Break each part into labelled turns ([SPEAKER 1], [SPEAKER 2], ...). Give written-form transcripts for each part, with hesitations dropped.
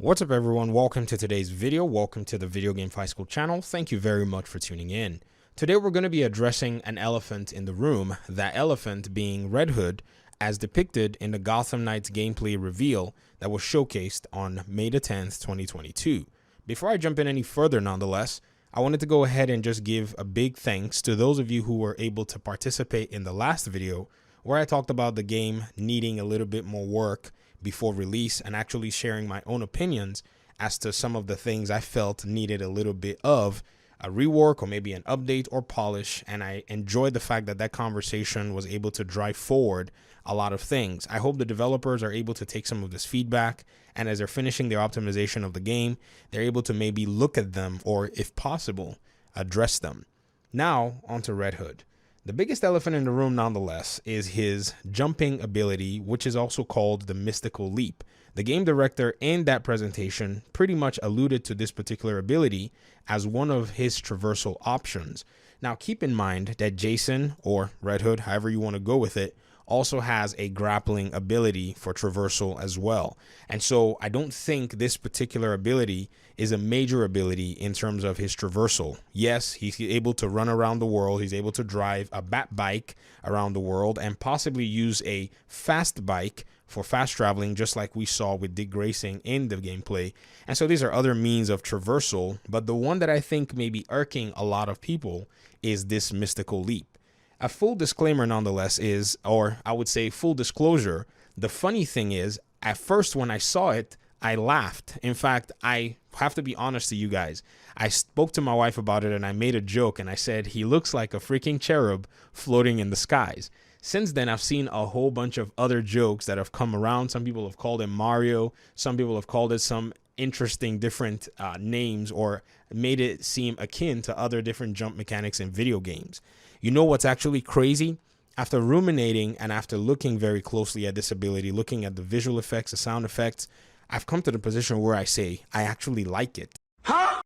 [SPEAKER 1] What's up everyone, welcome to today's video, welcome to the Video Game High School channel. Thank you very much for tuning in. Today we're going to be addressing an elephant in the room, that elephant being Red Hood as depicted in the Gotham Knights gameplay reveal that was showcased on May the 10th, 2022. Before I jump in any further nonetheless, I wanted to go ahead and just give a big thanks to those of you who were able to participate in the last video where I talked about the game needing a little bit more work before release and actually sharing my own opinions as to some of the things I felt needed a little bit of a rework or maybe an update or polish. And I enjoyed the fact that that conversation was able to drive forward a lot of things. I hope the developers are able to take some of this feedback, and as they're finishing their optimization of the game, they're able to maybe look at them or, if possible, address them. Now onto Red Hood. The biggest elephant in the room nonetheless is his jumping ability, which is also called the mystical leap. The game director in that presentation pretty much alluded to this particular ability as one of his traversal options. Now keep in mind that Jason, or Red Hood, however you want to go with it, also has a grappling ability for traversal as well. And so I don't think this particular ability is a major ability in terms of his traversal. Yes, he's able to run around the world. He's able to drive a bat bike around the world and possibly use a fast bike for fast traveling, just like we saw with Dick Grayson in the gameplay. And so these are other means of traversal, but the one that I think may be irking a lot of people is this mystical leap. A full disclaimer nonetheless is, or I would say full disclosure, the funny thing is, at first when I saw it, I laughed. In fact, I have to be honest to you guys. I spoke to my wife about it and I made a joke and I said, he looks like a freaking cherub floating in the skies. Since then, I've seen a whole bunch of other jokes that have come around. Some people have called him Mario. Some people have called it some interesting different names or made it seem akin to other different jump mechanics in video games. You know what's actually crazy? After ruminating and after looking very closely at this ability, looking at the visual effects, the sound effects, I've come to the position where I say, I actually like it. Huh?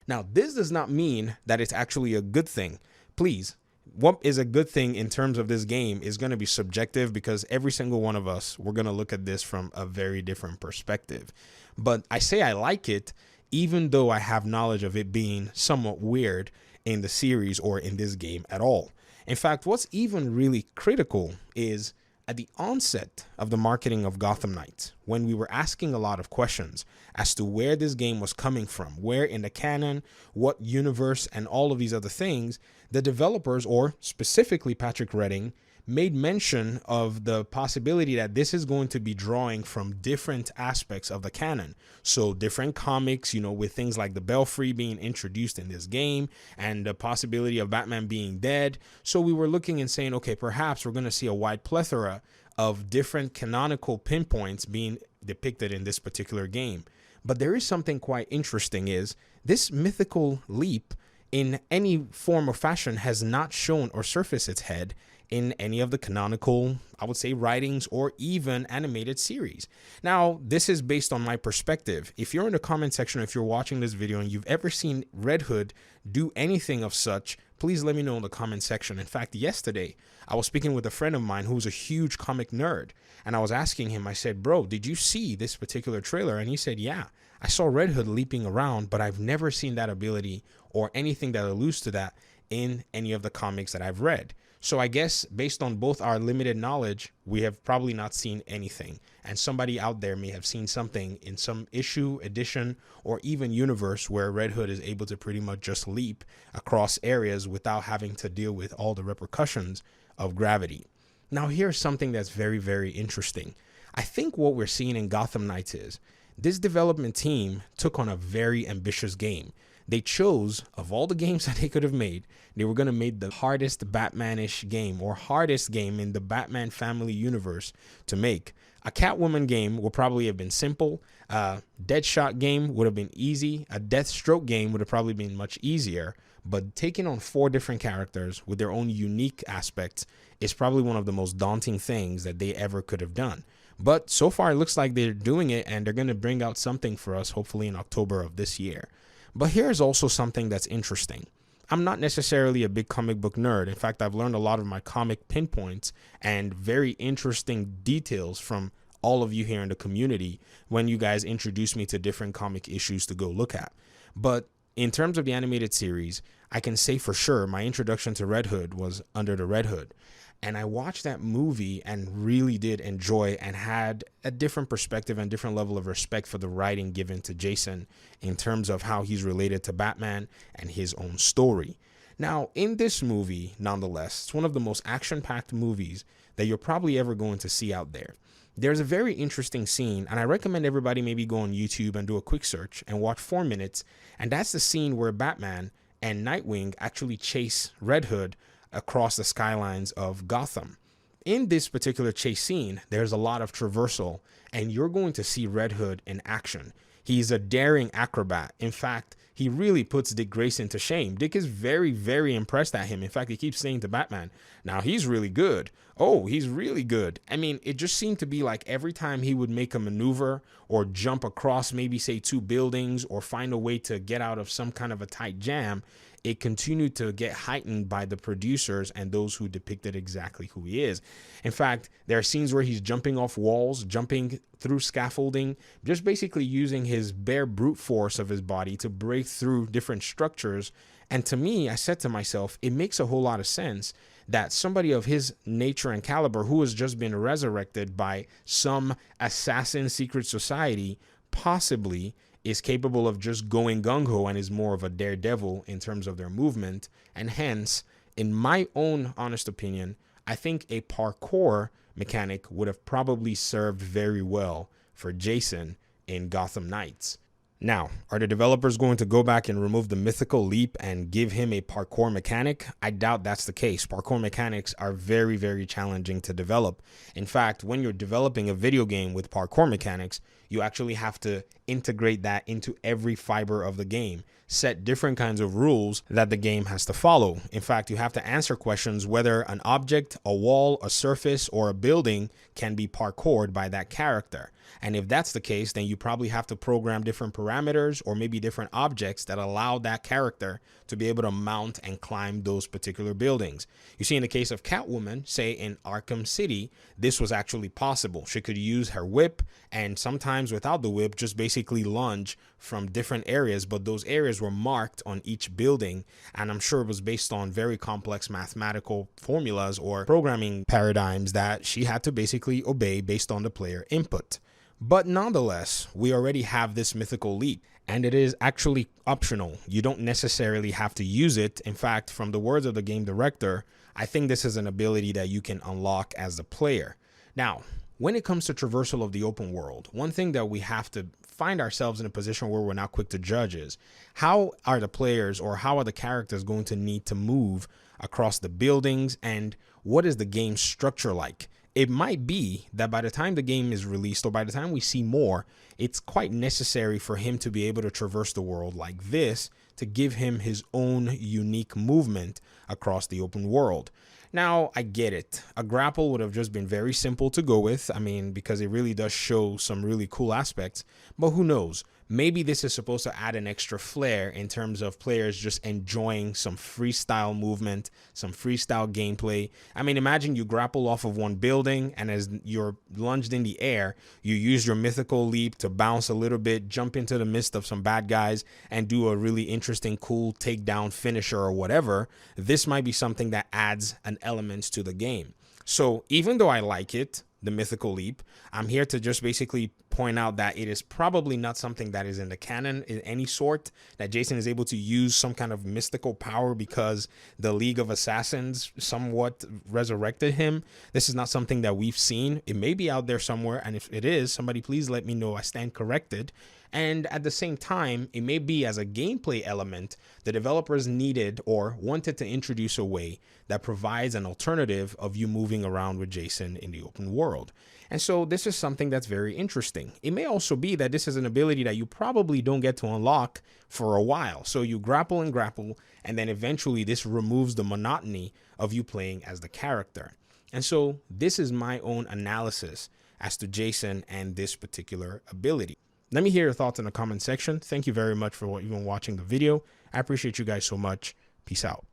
[SPEAKER 1] Now, this does not mean that it's actually a good thing. Please, what is a good thing in terms of this game is going to be subjective, because every single one of us, we're going to look at this from a very different perspective. But I say I like it, even though I have knowledge of it being somewhat weird in the series or in this game at all. In fact, what's even really critical is at the onset of the marketing of Gotham Knights, when we were asking a lot of questions as to where this game was coming from, where in the canon, what universe, and all of these other things, the developers, or specifically Patrick Redding, made mention of the possibility that this is going to be drawing from different aspects of the canon. So different comics, you know, with things like the Belfry being introduced in this game and the possibility of Batman being dead. So we were looking and saying, okay, perhaps we're going to see a wide plethora of different canonical pinpoints being depicted in this particular game. But there is something quite interesting, is this mythical leap in any form or fashion has not shown or surfaced its head in any of the canonical, I would say, writings or even animated series. Now, this is based on my perspective. If you're in the comment section, if you're watching this video and you've ever seen Red Hood do anything of such, please let me know in the comment section. In fact, yesterday, I was speaking with a friend of mine who's a huge comic nerd, and I was asking him, I said, bro, did you see this particular trailer? And he said, yeah, I saw Red Hood leaping around, but I've never seen that ability or anything that alludes to that in any of the comics that I've read. So I guess based on both our limited knowledge, we have probably not seen anything. And somebody out there may have seen something in some issue, edition, or even universe where Red Hood is able to pretty much just leap across areas without having to deal with all the repercussions of gravity. Now, here's something that's very, very interesting. I think what we're seeing in Gotham Knights is this development team took on a very ambitious game. They chose, of all the games that they could have made, they were going to make the hardest Batman-ish game, or hardest game in the Batman family universe to make. A Catwoman game would probably have been simple. A Deadshot game would have been easy. A Deathstroke game would have probably been much easier. But taking on 4 different characters with their own unique aspects is probably one of the most daunting things that they ever could have done. But so far, it looks like they're doing it, and they're going to bring out something for us, hopefully in October of this year. But here's also something that's interesting. I'm not necessarily a big comic book nerd. In fact, I've learned a lot of my comic pinpoints and very interesting details from all of you here in the community when you guys introduced me to different comic issues to go look at. But in terms of the animated series, I can say for sure my introduction to Red Hood was Under the Red Hood. And I watched that movie and really did enjoy and had a different perspective and different level of respect for the writing given to Jason in terms of how he's related to Batman and his own story. Now, in this movie, nonetheless, it's one of the most action-packed movies that you're probably ever going to see out there. There's a very interesting scene, and I recommend everybody maybe go on YouTube and do a quick search and watch 4 minutes. And that's the scene where Batman and Nightwing actually chase Red Hood across the skylines of Gotham. In this particular chase scene, there's a lot of traversal, and you're going to see Red Hood in action. He's a daring acrobat. In fact, he really puts Dick Grayson to shame. Dick is very, very impressed at him. In fact, he keeps saying to Batman, now he's really good. Oh, he's really good. I mean, it just seemed to be like every time he would make a maneuver or jump across maybe say 2 buildings or find a way to get out of some kind of a tight jam, it continued to get heightened by the producers and those who depicted exactly who he is. In fact, there are scenes where he's jumping off walls, jumping through scaffolding, just basically using his bare brute force of his body to break through different structures. And to me, I said to myself, it makes a whole lot of sense that somebody of his nature and caliber who has just been resurrected by some assassin secret society possibly is capable of just going gung-ho and is more of a daredevil in terms of their movement. And hence, in my own honest opinion, I think a parkour mechanic would have probably served very well for Jason in Gotham Knights. Now, are the developers going to go back and remove the mythical leap and give him a parkour mechanic? I doubt that's the case. Parkour mechanics are very, very challenging to develop. In fact, when you're developing a video game with parkour mechanics, you actually have to integrate that into every fiber of the game, set different kinds of rules that the game has to follow. In fact, you have to answer questions whether an object, a wall, a surface, or a building can be parkoured by that character. And if that's the case, then you probably have to program different parameters or maybe different objects that allow that character to be able to mount and climb those particular buildings. You see, in the case of Catwoman, say in Arkham City, this was actually possible. She could use her whip and sometimes without the whip, just basically lunge from different areas, but those areas were marked on each building. And I'm sure it was based on very complex mathematical formulas or programming paradigms that she had to basically obey based on the player input. But nonetheless, we already have this mythical leap, and it is actually optional. You don't necessarily have to use it. In fact, from the words of the game director, I think this is an ability that you can unlock as the player. Now, when it comes to traversal of the open world, one thing that we have to find ourselves in a position where we're not quick to judge is how are the players or how are the characters going to need to move across the buildings, and what is the game structure like? It might be that by the time the game is released or by the time we see more, it's quite necessary for him to be able to traverse the world like this to give him his own unique movement across the open world. Now, I get it. A grapple would have just been very simple to go with. I mean, because it really does show some really cool aspects, but who knows? Maybe this is supposed to add an extra flair in terms of players just enjoying some freestyle movement, some freestyle gameplay. I mean, imagine you grapple off of one building and as you're lunged in the air, you use your mythical leap to bounce a little bit, jump into the midst of some bad guys and do a really interesting, cool takedown finisher or whatever. This might be something that adds an element to the game. So even though I like it, the mythical leap, I'm here to just basically point out that it is probably not something that is in the canon in any sort, that Jason is able to use some kind of mystical power because the League of Assassins somewhat resurrected him. This is not something that we've seen. It may be out there somewhere, and if it is, somebody please let me know. I stand corrected. And at the same time, it may be as a gameplay element, the developers needed or wanted to introduce a way that provides an alternative of you moving around with Jason in the open world. And so this is something that's very interesting. It may also be that this is an ability that you probably don't get to unlock for a while. So you grapple, and then eventually this removes the monotony of you playing as the character. And so this is my own analysis as to Jason and this particular ability. Let me hear your thoughts in the comment section. Thank you very much for even watching the video. I appreciate you guys so much. Peace out.